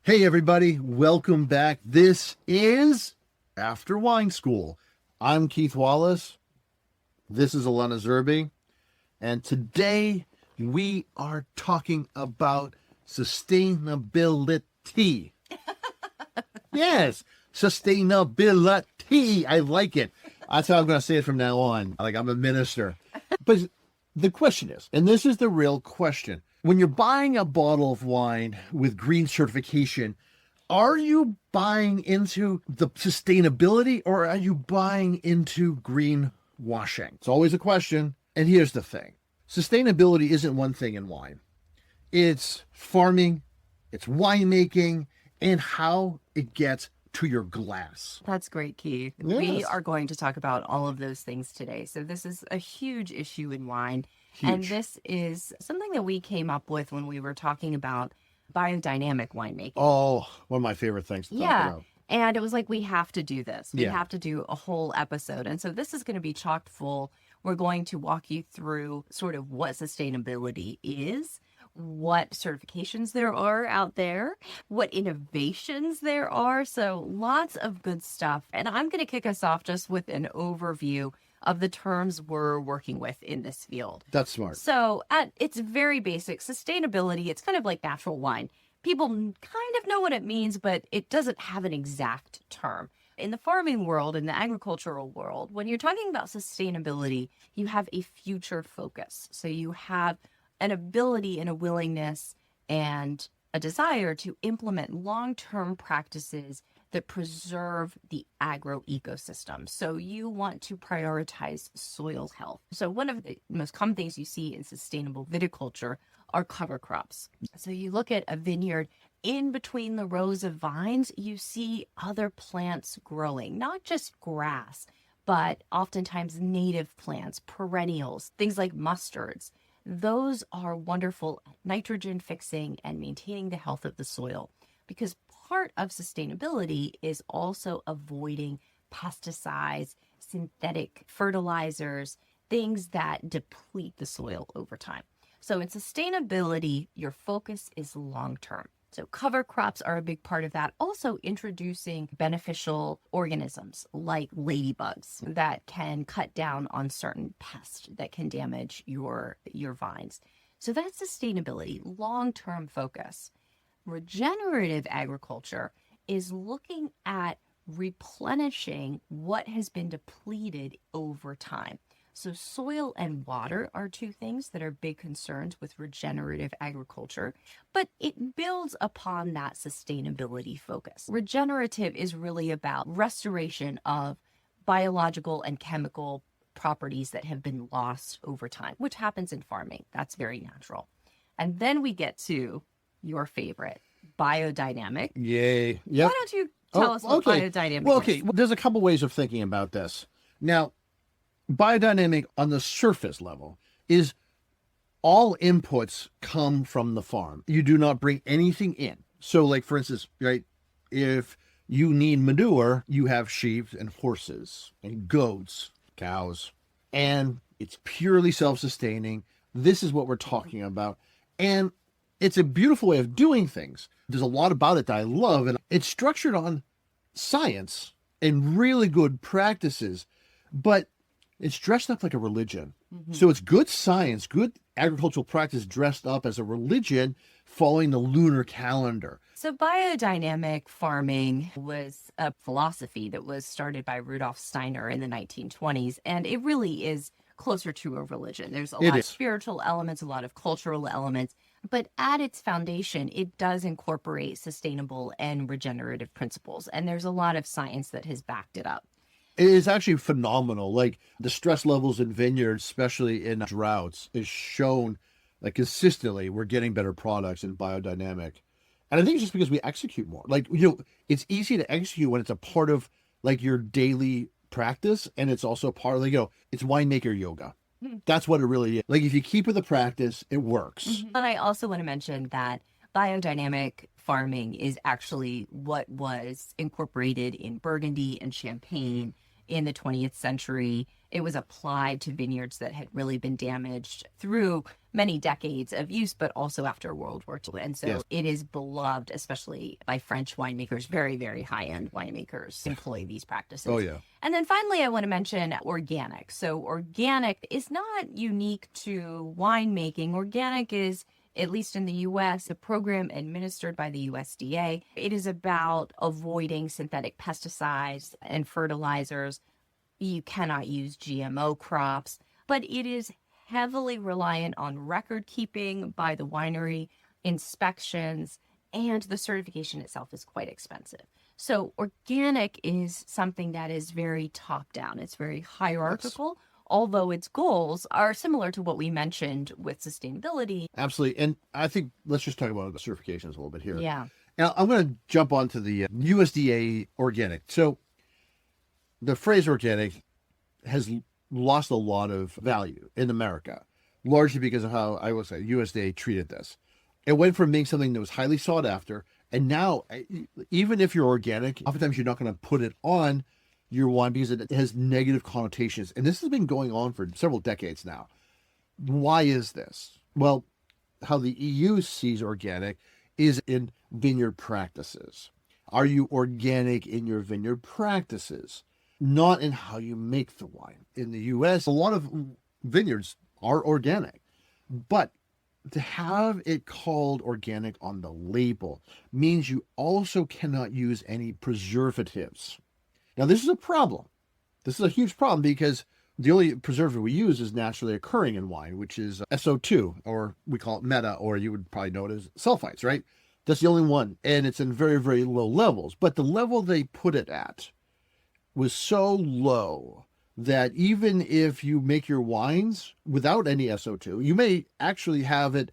Hey everybody, welcome back. This is After Wine School. I'm Keith Wallace. This is Alana Zerbe. And today we are talking about sustainability. Yes, sustainability. I like it. That's how I'm going to say it from now on. Like I'm a minister. But the question is, and this is the real question, when you're buying a bottle of wine with green certification, are you buying into the sustainability or are you buying into greenwashing? It's always a question. And here's the thing. Sustainability isn't one thing in wine. It's farming, it's winemaking, and how it gets to your glass. That's great, Keith. Yes. We are going to talk about all of those things today. So this is a huge issue in wine. Huge. And this is something that we came up with when we were talking about biodynamic winemaking. Oh, one of my favorite things to talk about. And it was like, we have to do this. We Yeah. have to do a whole episode. And so this is going to be chock full. We're going to walk you through sort of what sustainability is, what certifications there are out there, what innovations there are. So lots of good stuff. And I'm going to kick us off just with an overview of the terms we're working with in this field. That's smart. So at its very basic, sustainability, it's kind of like natural wine. People kind of know what it means, but it doesn't have an exact term. In the farming world, in the agricultural world, when you're talking about sustainability, you have a future focus. So you have an ability and a willingness and a desire to implement long-term practices that preserve the agro-ecosystem. So you want to prioritize soil health. So one of the most common things you see in sustainable viticulture are cover crops. So you look at a vineyard, in between the rows of vines, you see other plants growing, not just grass, but oftentimes native plants, perennials, things like mustards. Those are wonderful at nitrogen fixing and maintaining the health of the soil, because part of sustainability is also avoiding pesticides, synthetic fertilizers, things that deplete the soil over time. So in sustainability, your focus is long-term. So cover crops are a big part of that. Also introducing beneficial organisms like ladybugs that can cut down on certain pests that can damage your vines. So that's sustainability, long-term focus. Regenerative agriculture is looking at replenishing what has been depleted over time. So soil and water are two things that are big concerns with regenerative agriculture, but it builds upon that sustainability focus. Regenerative is really about restoration of biological and chemical properties that have been lost over time, which happens in farming. That's very natural. And then we get to your favorite, biodynamic. Yay. Yep. Why don't you tell us what biodynamic Well, is? okay. Well, there's a couple ways of thinking about this. Now, biodynamic on the surface level is all inputs come from the farm. You do not bring anything in. So like, for instance, right, if you need manure, you have sheep and horses and goats, cows, and it's purely self-sustaining. This is what we're talking about. And it's a beautiful way of doing things. There's a lot about it that I love, and it's structured on science and really good practices, but it's dressed up like a religion. Mm-hmm. So it's good science, good agricultural practice dressed up as a religion following the lunar calendar. So biodynamic farming was a philosophy that was started by Rudolf Steiner in the 1920s, and it really is closer to a religion. There's a lot of spiritual elements, a lot of cultural elements, but at its foundation, it does incorporate sustainable and regenerative principles, and there's a lot of science that has backed it up. It is actually phenomenal. Like the stress levels in vineyards, especially in droughts, is shown like consistently we're getting better products in biodynamic. And I think it's just because we execute more. Like, you know, it's easy to execute when it's a part of like your daily practice. And it's also part of, like, you know, it's winemaker yoga. That's what it really is. Like if you keep with the practice, it works. Mm-hmm. And I also want to mention that biodynamic farming is actually what was incorporated in Burgundy and Champagne in the 20th century. It was applied to vineyards that had really been damaged through many decades of use, but also after World War II. And so Yes. it is beloved, especially by French winemakers. Very, very high-end winemakers employ these practices. Oh, yeah. And then finally, I want to mention organic. So organic is not unique to winemaking. Organic is, at least in the U.S., a program administered by the USDA. It is about avoiding synthetic pesticides and fertilizers. You cannot use GMO crops, but it is heavily reliant on record keeping by the winery, inspections, and the certification itself is quite expensive. So organic is something that is very top down. It's very hierarchical, although its goals are similar to what we mentioned with sustainability. Absolutely. And I think let's just talk about the certifications a little bit here. Yeah. Now, I'm going to jump onto the USDA organic. So the phrase organic has lost a lot of value in America, largely because of how, I will say, USDA treated this. It went from being something that was highly sought after, and now, even if you're organic, oftentimes you're not going to put it on your wine because it has negative connotations. And this has been going on for several decades now. Why is this? Well, how the EU sees organic is in vineyard practices. Are you organic in your vineyard practices? Not in how you make the wine. In the US, a lot of vineyards are organic, but to have it called organic on the label means you also cannot use any preservatives. Now, this is a problem. This is a huge problem because the only preservative we use is naturally occurring in wine, which is SO2, or we call it meta, or you would probably know it as sulfites, right? That's the only one, and it's in very, very low levels. But the level they put it at was so low that even if you make your wines without any SO2, you may actually have it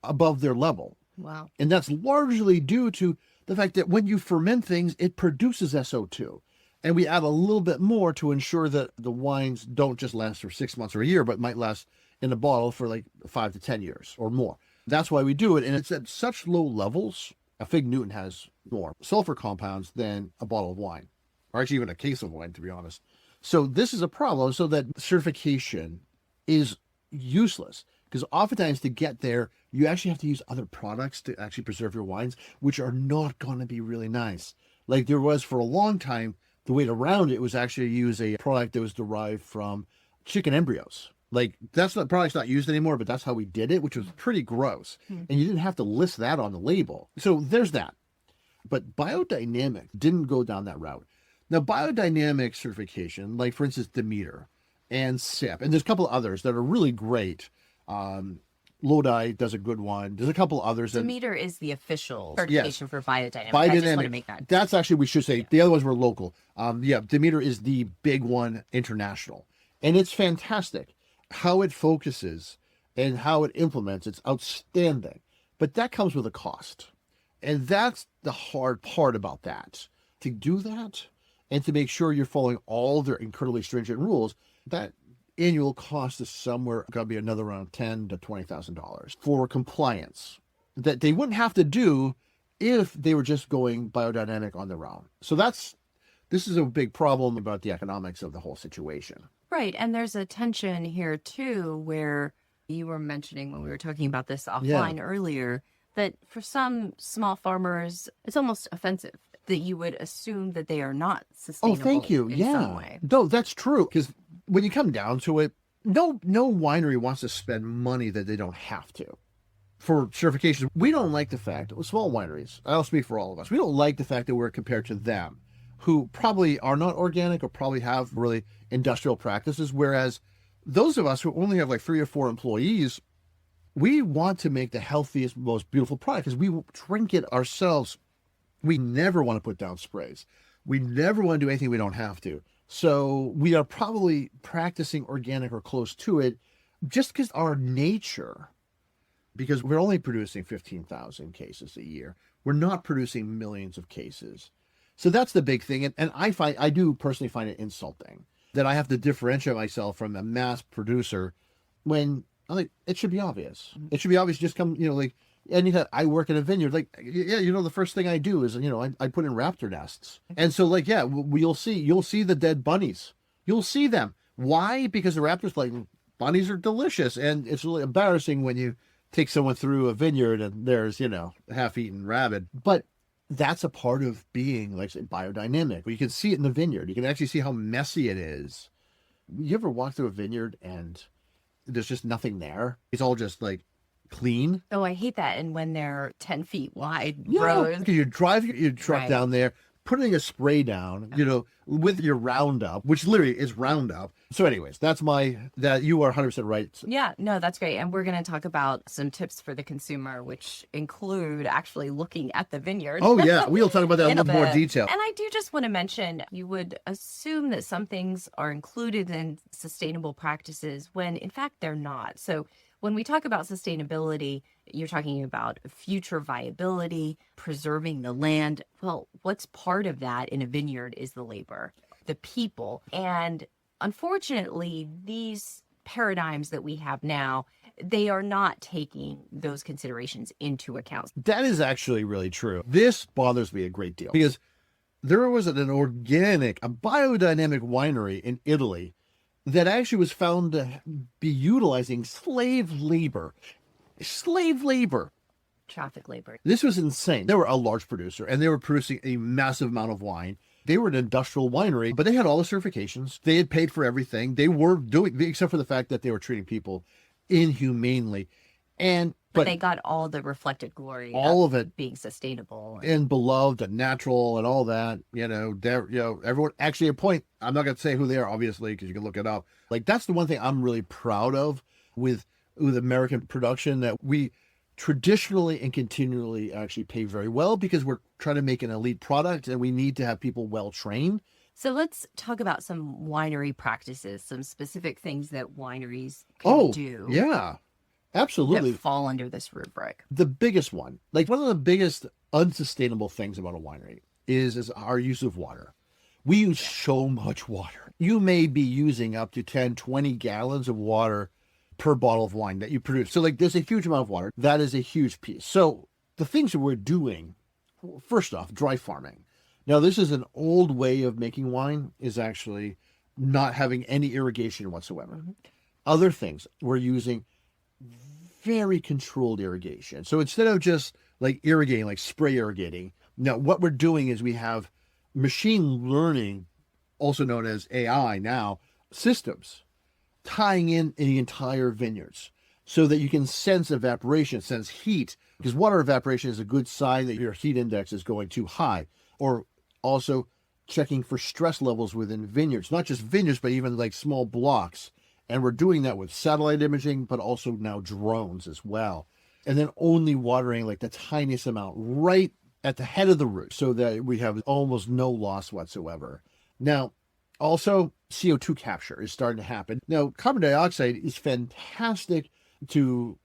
above their level. Wow. And that's largely due to the fact that when you ferment things, it produces SO2. And we add a little bit more to ensure that the wines don't just last for 6 months or a year, but might last in a bottle for like 5 to 10 years or more. That's why we do it. And it's at such low levels. A fig Newton has more sulfur compounds than a bottle of wine, or actually even a case of wine, to be honest. So this is a problem. So that certification is useless because oftentimes to get there, you actually have to use other products to actually preserve your wines, which are not going to be really nice. Like there was for a long time, the way around it was actually use a product that was derived from chicken embryos. Like that's not product's not used anymore, but that's how we did it, which was pretty gross. And you didn't have to list that on the label. So there's that. But biodynamic didn't go down that route. Now, biodynamic certification, like for instance, Demeter and SIP, and there's a couple of others that are really great. Lodi does a good one. There's a couple others. Demeter is the official certification for biodynamic. Biodynamic. I just want to make that. That's actually, we should say, the other ones were local. Demeter is the big one, international. And it's fantastic. How it focuses and how it implements, it's outstanding. But that comes with a cost. And that's the hard part about that. To do that and to make sure you're following all their incredibly stringent rules, that annual cost is somewhere going to be another around $10,000 to $20,000 for compliance that they wouldn't have to do if they were just going biodynamic on their own. So this is a big problem about the economics of the whole situation. Right. And there's a tension here, too, where you were mentioning when we were talking about this offline earlier, that for some small farmers, it's almost offensive that you would assume that they are not sustainable. Oh, thank you. In some way. No, that's true. Because when you come down to it, no winery wants to spend money that they don't have to. For certifications, we don't like the fact, small wineries, I'll speak for all of us, we don't like the fact that we're compared to them, who probably are not organic or probably have really industrial practices, whereas those of us who only have like 3 or 4 employees, we want to make the healthiest, most beautiful product because we drink it ourselves. We never want to put down sprays. We never want to do anything we don't have to. So we are probably practicing organic or close to it just because our nature, because we're only producing 15,000 cases a year. We're not producing millions of cases. So that's the big thing. And I do personally find it insulting that I have to differentiate myself from a mass producer when it should be obvious. It should be obvious. Just come, anytime I work in a vineyard, the first thing I do is, I put in raptor nests. And so you'll see the dead bunnies. You'll see them. Why? Because the raptors like, bunnies are delicious. And it's really embarrassing when you take someone through a vineyard and there's, a half-eaten rabbit. But that's a part of being, like, say, biodynamic. You can see it in the vineyard. You can actually see how messy it is. You ever walk through a vineyard and there's just nothing there? It's all just, like, clean. Oh, I hate that. And when they're 10 feet wide Yeah, rows. because you drive your truck down there, putting a spray down, with your Roundup, which literally is Roundup. So anyways, that you are 100% right. Yeah, no, that's great. And we're going to talk about some tips for the consumer, which include actually looking at the vineyard. Oh, yeah. We'll talk about that in a little more bit. detail. And I do just want to mention, you would assume that some things are included in sustainable practices when in fact they're not. So when we talk about sustainability, you're talking about future viability, preserving the land. Well, what's part of that in a vineyard is the labor, the people. And unfortunately, these paradigms that we have now, they are not taking those considerations into account. That is actually really true. This bothers me a great deal because there was a biodynamic winery in Italy that actually was found to be utilizing slave labor. Traffic labor. This was insane. They were a large producer and they were producing a massive amount of wine. They were an industrial winery, but they had all the certifications. They had paid for everything. They were doing, except for the fact that they were treating people inhumanely. But they got all the reflected glory, all of it, being sustainable and beloved and natural and all that. Everyone. Actually, a point. I'm not going to say who they are, obviously, because you can look it up. Like, that's the one thing I'm really proud of with American production, that we traditionally and continually actually pay very well because we're trying to make an elite product and we need to have people well trained. So let's talk about some winery practices, some specific things that wineries can do. Yeah. Absolutely. That fall under this rubric. The biggest one, like one of the biggest unsustainable things about a winery is our use of water. We use so much water. You may be using up to 10, 20 gallons of water per bottle of wine that you produce. So there's a huge amount of water. That is a huge piece. So the things that we're doing, first off, dry farming. Now, this is an old way of making wine, is actually not having any irrigation whatsoever. Mm-hmm. Other things, we're using very controlled irrigation. So instead of just irrigating, like spray irrigating, now what we're doing is we have machine learning, also known as AI now, systems tying in the entire vineyards so that you can sense evaporation, sense heat, because water evaporation is a good sign that your heat index is going too high. Or also checking for stress levels within vineyards, not just vineyards, but even small blocks. And we're doing that with satellite imaging, but also now drones as well. And then only watering the tiniest amount right at the head of the root so that we have almost no loss whatsoever. Now, also CO2 capture is starting to happen. Now, carbon dioxide is fantastic to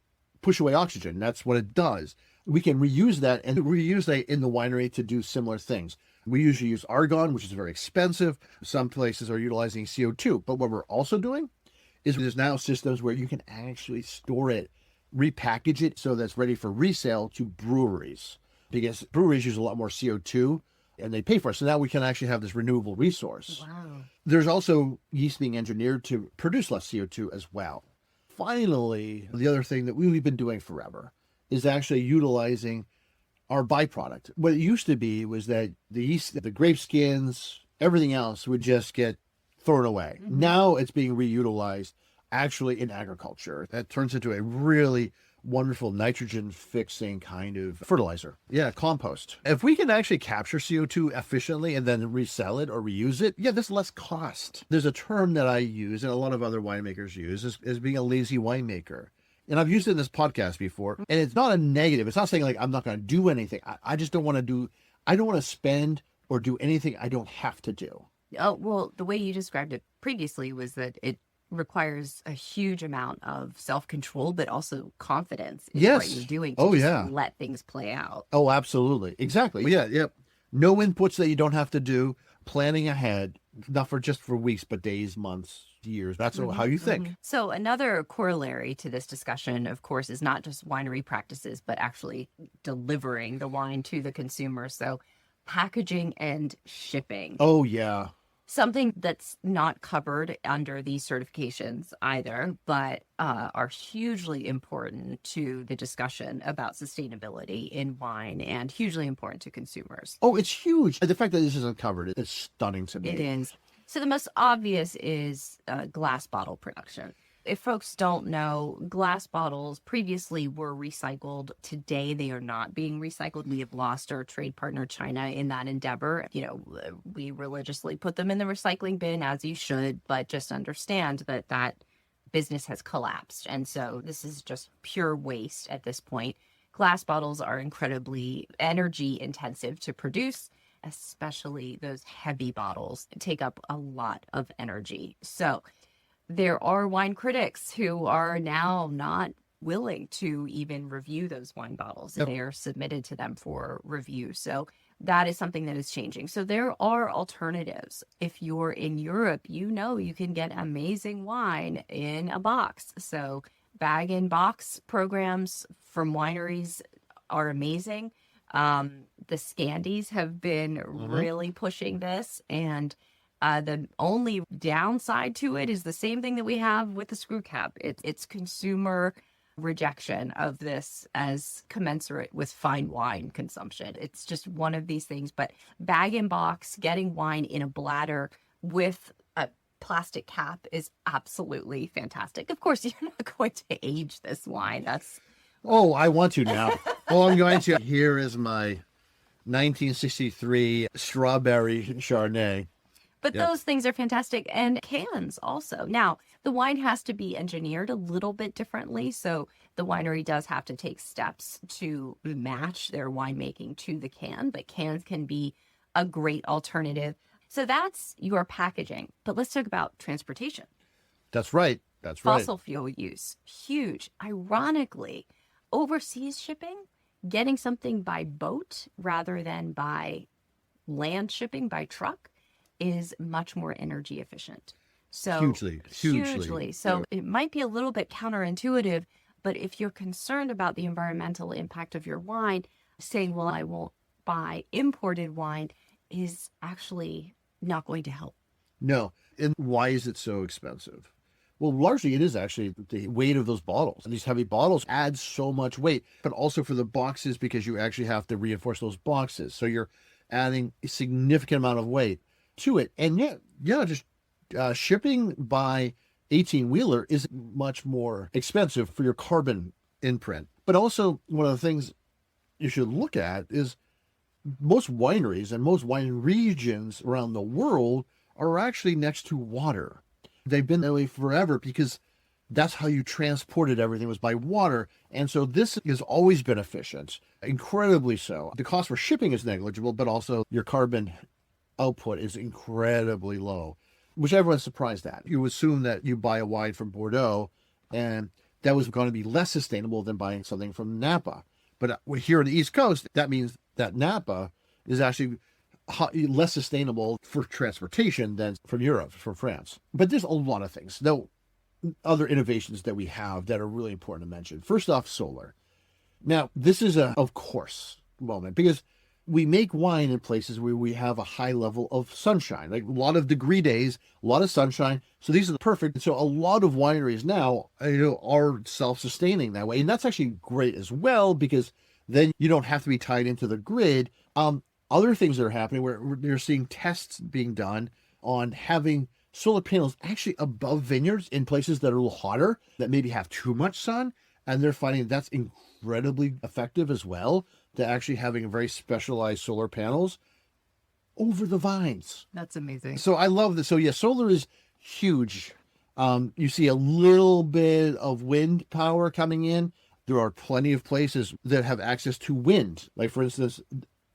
push away oxygen. That's what it does. We can reuse that and reuse that in the winery to do similar things. We usually use argon, which is very expensive. Some places are utilizing CO2. But what we're also doing is there's now systems where you can actually store it, repackage it so that's ready for resale to breweries, because breweries use a lot more CO2 and they pay for it. So now we can actually have this renewable resource. Wow. There's also yeast being engineered to produce less CO2 as well. Finally, the other thing that we've been doing forever is actually utilizing our byproduct. What it used to be was that the yeast, the grape skins, everything else would just get thrown away. Mm-hmm. Now it's being reutilized actually in agriculture. That turns into a really wonderful nitrogen fixing kind of fertilizer. Yeah, compost. If we can actually capture CO2 efficiently and then resell it or reuse it, there's less cost. There's a term that I use and a lot of other winemakers use as being a lazy winemaker. And I've used it in this podcast before, and it's not a negative. It's not saying I'm not going to do anything. I just don't want to spend or do anything I don't have to do. Oh, well, the way you described it previously was that it requires a huge amount of self-control, but also confidence in what you're doing to let things play out. Oh, absolutely. Exactly. Yeah. Yep. No inputs that you don't have to do. Planning ahead, not just for weeks, but days, months, years. That's how you think. So another corollary to this discussion, of course, is not just winery practices, but actually delivering the wine to the consumer. So packaging and shipping. Oh, yeah. Something that's not covered under these certifications either, but are hugely important to the discussion about sustainability in wine and hugely important to consumers. Oh, it's huge. The fact that this isn't covered is stunning to me. It is. So the most obvious is glass bottle production. If folks don't know, glass bottles previously were recycled. Today, they are not being recycled. We have lost our trade partner, China, in that endeavor. We religiously put them in the recycling bin, as you should, but just understand that that business has collapsed. And so this is just pure waste at this point. Glass bottles are incredibly energy intensive to produce, especially those heavy bottles take up a lot of energy. So there are wine critics who are now not willing to even review those wine bottles. Yep. They are submitted to them for review. So that is something that is changing. So there are alternatives. If you're in Europe, you can get amazing wine in a box. So bag and box programs from wineries are amazing. The Scandies have been really pushing this, and the only downside to it is the same thing that we have with the screw cap. It's consumer rejection of this as commensurate with fine wine consumption. It's just one of these things. But bag and box, getting wine in a bladder with a plastic cap is absolutely fantastic. Of course, you're not going to age this wine. Oh, I want to now. Oh, I'm going to. Here is my 1963 strawberry Chardonnay. But those things are fantastic. And cans also. Now, the wine has to be engineered a little bit differently. So the winery does have to take steps to match their winemaking to the can. But cans can be a great alternative. So that's your packaging. But let's talk about transportation. That's right. That's right. Fossil fuel use. Huge. Ironically, overseas shipping, getting something by boat rather than by land shipping by truck is much more energy efficient. So hugely. So it might be a little bit counterintuitive, but if you're concerned about the environmental impact of your wine, saying, well, I won't buy imported wine is actually not going to help. No. And why is it so expensive? Well, largely it is actually the weight of those bottles. And these heavy bottles add so much weight, but also for the boxes because you actually have to reinforce those boxes. So you're adding a significant amount of weight to it. And just shipping by 18-wheeler is much more expensive for your carbon imprint. But also one of the things you should look at is most wineries and most wine regions around the world are actually next to water. They've been that way forever because that's how you transported everything, was by water. And so this has always been efficient, incredibly so. The cost for shipping is negligible, but also your carbon output is incredibly low, which everyone's surprised at. You assume that you buy a wine from Bordeaux and that was going to be less sustainable than buying something from Napa. But here on the East Coast, that means that Napa is actually less sustainable for transportation than from Europe, from France. But there's a lot of things. Now, other innovations that we have that are really important to mention. First off, solar. Now, this is a, of course, moment because we make wine in places where we have a high level of sunshine, like a lot of degree days, a lot of sunshine. So these are perfect. So a lot of wineries now, are self-sustaining that way. And that's actually great as well, because then you don't have to be tied into the grid. Other things that are happening where you're seeing tests being done on having solar panels actually above vineyards in places that are a little hotter, that maybe have too much sun. And they're finding that's incredibly effective as well, to actually having very specialized solar panels over the vines. That's amazing. So I love this. So yeah, solar is huge. You see a little bit of wind power coming in. There are plenty of places that have access to wind. Like for instance,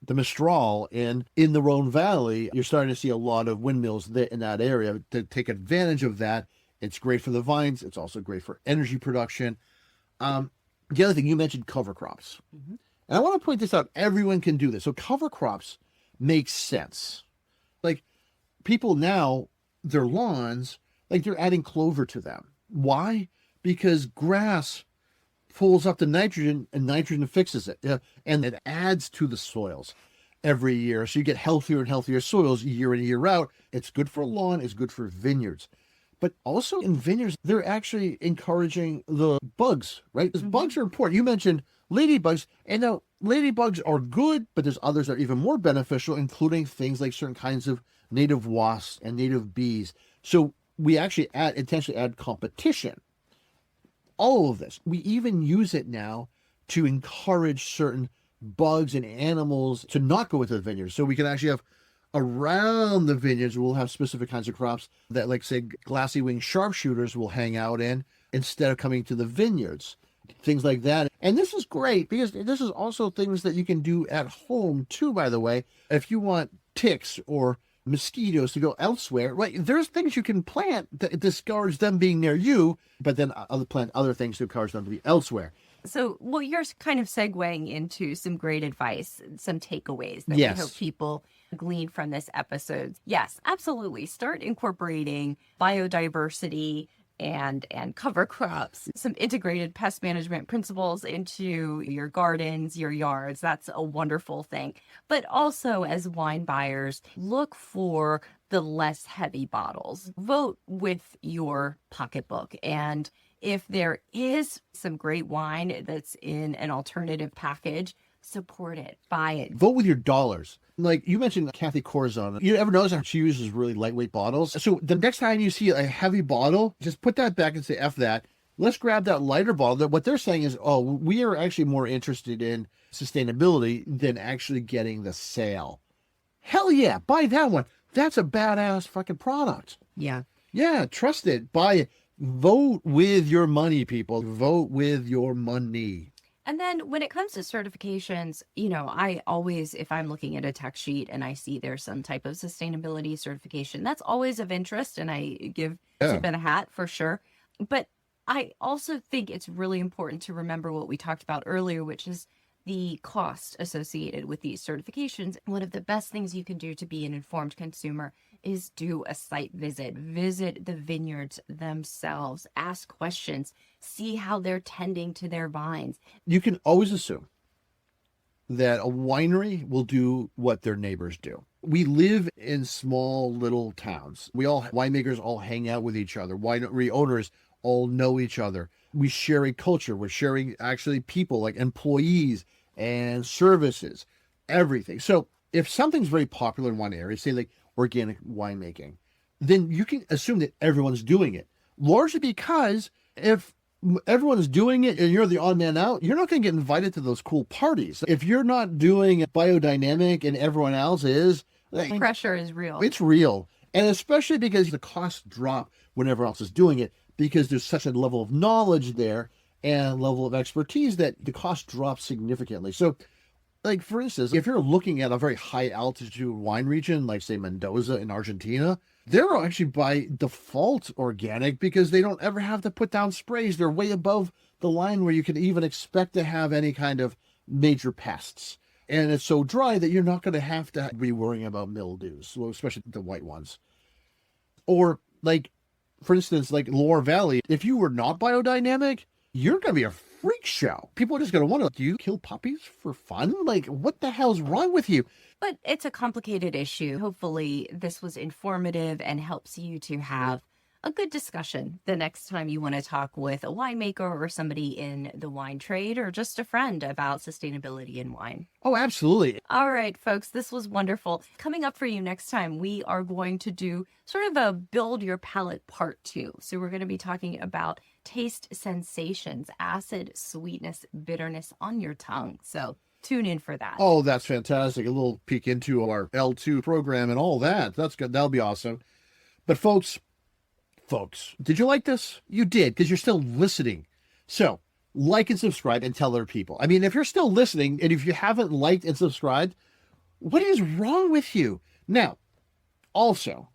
the Mistral in the Rhone Valley, you're starting to see a lot of windmills in that area to take advantage of that. It's great for the vines. It's also great for energy production. The other thing, you mentioned cover crops. Mm-hmm. And I want to point this out. Everyone can do this. So cover crops make sense. Like people now, their lawns, like they're adding clover to them. Why? Because grass pulls up the nitrogen and nitrogen fixes it. And it adds to the soils. every year. So you get healthier and healthier soils year in, year out. It's good for lawn, it's good for vineyards. But also in vineyards, they're actually encouraging the bugs, right? Because bugs are important. You mentioned ladybugs, and now ladybugs are good, but there's others that are even more beneficial, including things like certain kinds of native wasps and native bees. So we actually intentionally add competition. All of this. We even use it now to encourage certain bugs and animals to not go into the vineyards. So we can actually have around the vineyards, we'll have specific kinds of crops that, like, say, glassy winged sharpshooters will hang out in instead of coming to the vineyards, things like that. And this is great because this is also things that you can do at home too, by the way. If you want ticks or mosquitoes to go elsewhere, right, there's things you can plant that discourage them being near you, but then plant other things to encourage them to be elsewhere. So, well, you're kind of segueing into some great advice, some takeaways that Yes. we hope people glean from this episode. Yes, absolutely. Start incorporating biodiversity and cover crops, some integrated pest management principles into your gardens, your yards. That's a wonderful thing. But also, as wine buyers, look for the less heavy bottles. Vote with your pocketbook. And if there is some great wine that's in an alternative package, support it, buy it. Vote with your dollars. Like you mentioned Kathy Corzon. You ever notice how she uses really lightweight bottles? So the next time you see a heavy bottle, just put that back and say, F that. Let's grab that lighter bottle. What they're saying is, oh, we are actually more interested in sustainability than actually getting the sale. Hell yeah, buy that one. That's a badass fucking product. Yeah. Yeah, trust it. Buy it. Vote with your money, people. Vote with your money. And then when it comes to certifications, you know, I always, if I'm looking at a tech sheet and I see there's some type of sustainability certification, that's always of interest. And I give tip and a hat for sure. But I also think it's really important to remember what we talked about earlier, which is the cost associated with these certifications. One of the best things you can do to be an informed consumer is do a site visit. Visit the vineyards themselves. Ask questions. See how they're tending to their vines. You can always assume that a winery will do what their neighbors do. We live in small little towns. Winemakers all hang out with each other. Winery owners all know each other. We share a culture. We're sharing actually people like employees and services, everything. So if something's very popular in one area, say like organic winemaking, then you can assume that everyone's doing it. Largely because if everyone's doing it and you're the odd man out, you're not going to get invited to those cool parties. If you're not doing biodynamic and everyone else is, like, Pressure is real. it's real. And especially because the costs drop when everyone else is doing it, because there's such a level of knowledge there and level of expertise that the cost drops significantly. So, like, for instance, if you're looking at a very high altitude wine region, like say Mendoza in Argentina, they're actually by default organic because they don't ever have to put down sprays. They're way above the line where you can even expect to have any kind of major pests. And it's so dry that you're not going to have to be worrying about mildews, well, especially the white ones. Or like, for instance, like Loire Valley, if you were not biodynamic, you're going to be a freak show. People are just going to wonder, do you kill puppies for fun? Like, what the hell's wrong with you? But it's a complicated issue. Hopefully this was informative and helps you to have a good discussion the next time you want to talk with a winemaker or somebody in the wine trade or just a friend about sustainability in wine. Oh, absolutely. All right, folks, this was wonderful. Coming up for you next time, we are going to do sort of a build your palate part 2. So we're going to be talking about taste sensations, acid, sweetness, bitterness on your tongue. So tune in for that. Oh, that's fantastic. A little peek into our L2 program and all that. That's good. That'll be awesome. But folks, did you like this? You did, because you're still listening. So like and subscribe and tell other people. I mean, if you're still listening and if you haven't liked and subscribed, what is wrong with you? Now, also,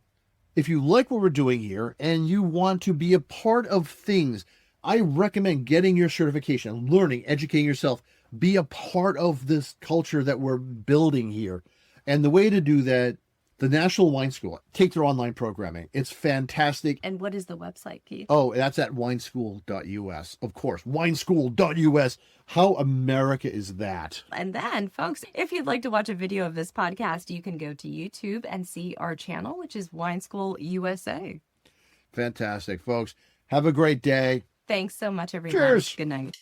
if you like what we're doing here and you want to be a part of things, I recommend getting your certification, learning, educating yourself, be a part of this culture that we're building here. And the way to do that The National Wine School. Take their online programming. It's fantastic. And what is the website, Keith? Oh, that's at wineschool.us. Of course, wineschool.us. How America is that? And then, folks, if you'd like to watch a video of this podcast, you can go to YouTube and see our channel, which is Wine School USA. Fantastic, folks. Have a great day. Thanks so much, everyone. Cheers. Good night.